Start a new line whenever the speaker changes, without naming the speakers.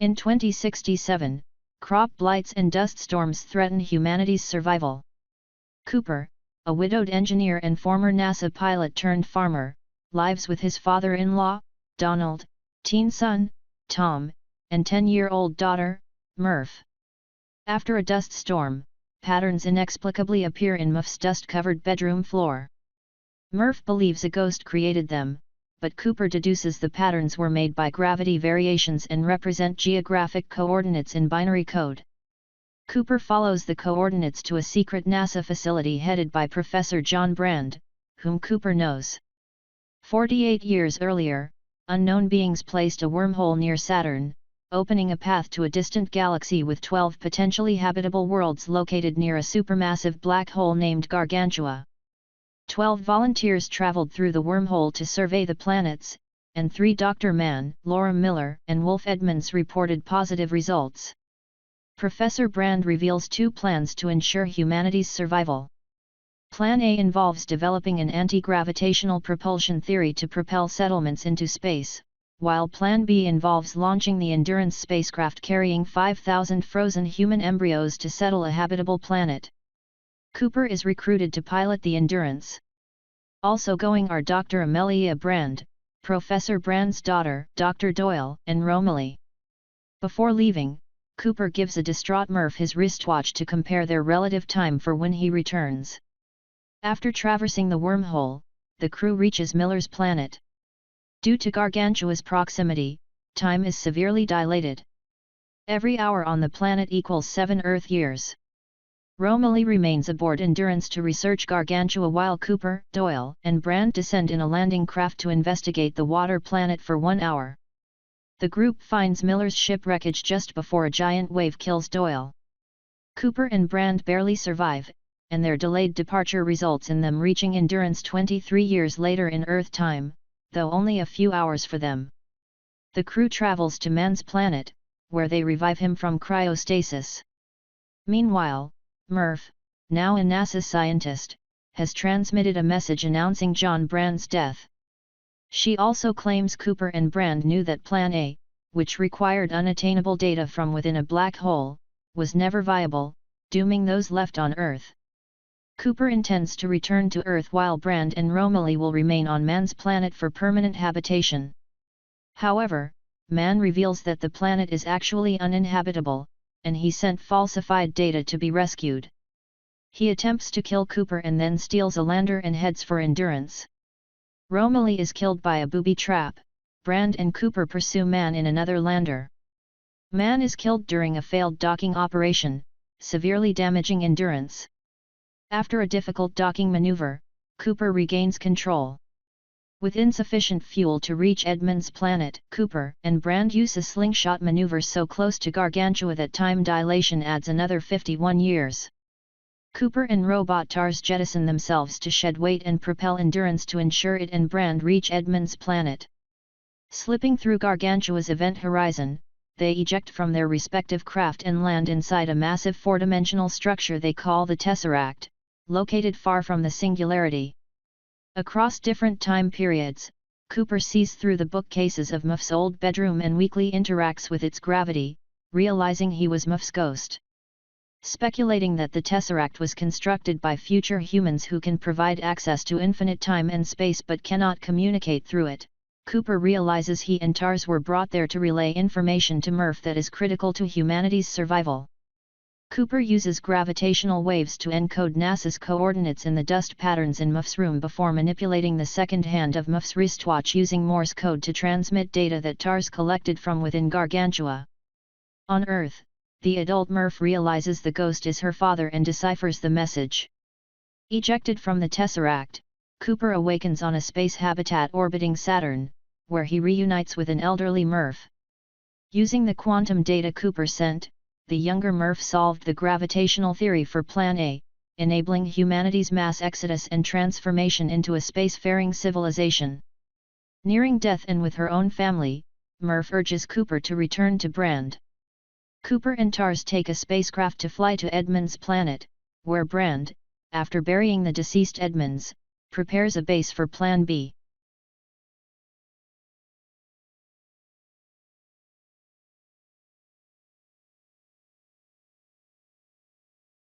In 2067, crop blights and dust storms threaten humanity's survival. Cooper, a widowed engineer and former NASA pilot turned farmer, lives with his father-in-law, Donald, teen son, Tom, and 10-year-old daughter, Murph. After a dust storm, patterns inexplicably appear in Murph's dust-covered bedroom floor. Murph believes a ghost created them, but Cooper deduces the patterns were made by gravity variations and represent geographic coordinates in binary code. Cooper follows the coordinates to a secret NASA facility headed by Professor John Brand, whom Cooper knows. 48 years earlier, unknown beings placed a wormhole near Saturn, opening a path to a distant galaxy with 12 potentially habitable worlds located near a supermassive black hole named Gargantua. 12 volunteers traveled through the wormhole to survey the planets, and 3 Dr. Mann, Laura Miller, and Wolf Edmonds reported positive results. Professor Brand reveals 2 plans to ensure humanity's survival. Plan A involves developing an anti-gravitational propulsion theory to propel settlements into space, while Plan B involves launching the Endurance spacecraft carrying 5,000 frozen human embryos to settle a habitable planet. Cooper is recruited to pilot the Endurance. Also going are Dr. Amelia Brand, Professor Brand's daughter, Dr. Doyle, and Romilly. Before leaving, Cooper gives a distraught Murph his wristwatch to compare their relative time for when he returns. After traversing the wormhole, the crew reaches Miller's planet. Due to Gargantua's proximity, time is severely dilated. Every hour on the planet equals 7 Earth years. Romilly remains aboard Endurance to research Gargantua while Cooper, Doyle, and Brand descend in a landing craft to investigate the water planet for 1 hour. The group finds Miller's ship wreckage just before a giant wave kills Doyle. Cooper and Brand barely survive, and their delayed departure results in them reaching Endurance 23 years later in Earth time, though only a few hours for them. The crew travels to Mann's planet, where they revive him from cryostasis. Meanwhile, Murph, now a NASA scientist, has transmitted a message announcing John Brand's death. She also claims Cooper and Brand knew that Plan A, which required unattainable data from within a black hole, was never viable, dooming those left on Earth. Cooper intends to return to Earth while Brand and Romilly will remain on Mann's planet for permanent habitation. However, Mann reveals that the planet is actually uninhabitable, and he sent falsified data to be rescued. He attempts to kill Cooper and then steals a lander and heads for Endurance. Romilly is killed by a booby trap. Brand and Cooper pursue Mann in another lander. Mann is killed during a failed docking operation, severely damaging Endurance. After a difficult docking maneuver, Cooper regains control. With insufficient fuel to reach Edmonds' planet, Cooper and Brand use a slingshot maneuver so close to Gargantua that time dilation adds another 51 years. Cooper and robot TARS jettison themselves to shed weight and propel Endurance to ensure it and Brand reach Edmonds' planet. Slipping through Gargantua's event horizon, they eject from their respective craft and land inside a massive four-dimensional structure they call the Tesseract, located far from the singularity. Across different time periods, Cooper sees through the bookcases of Muff's old bedroom and weakly interacts with its gravity, realizing he was Muff's ghost. Speculating that the Tesseract was constructed by future humans who can provide access to infinite time and space but cannot communicate through it, Cooper realizes he and TARS were brought there to relay information to Murph that is critical to humanity's survival. Cooper uses gravitational waves to encode NASA's coordinates in the dust patterns in Muff's room before manipulating the second hand of Muff's wristwatch using Morse code to transmit data that TARS collected from within Gargantua. On Earth, the adult Murph realizes the ghost is her father and deciphers the message. Ejected from the Tesseract, Cooper awakens on a space habitat orbiting Saturn, where he reunites with an elderly Murph. Using the quantum data Cooper sent, the younger Murph solved the gravitational theory for Plan A, enabling humanity's mass exodus and transformation into a spacefaring civilization. Nearing death and with her own family, Murph urges Cooper to return to Brand. Cooper and TARS take a spacecraft to fly to Edmonds' planet, where Brand, after burying the deceased Edmonds, prepares a base for Plan B.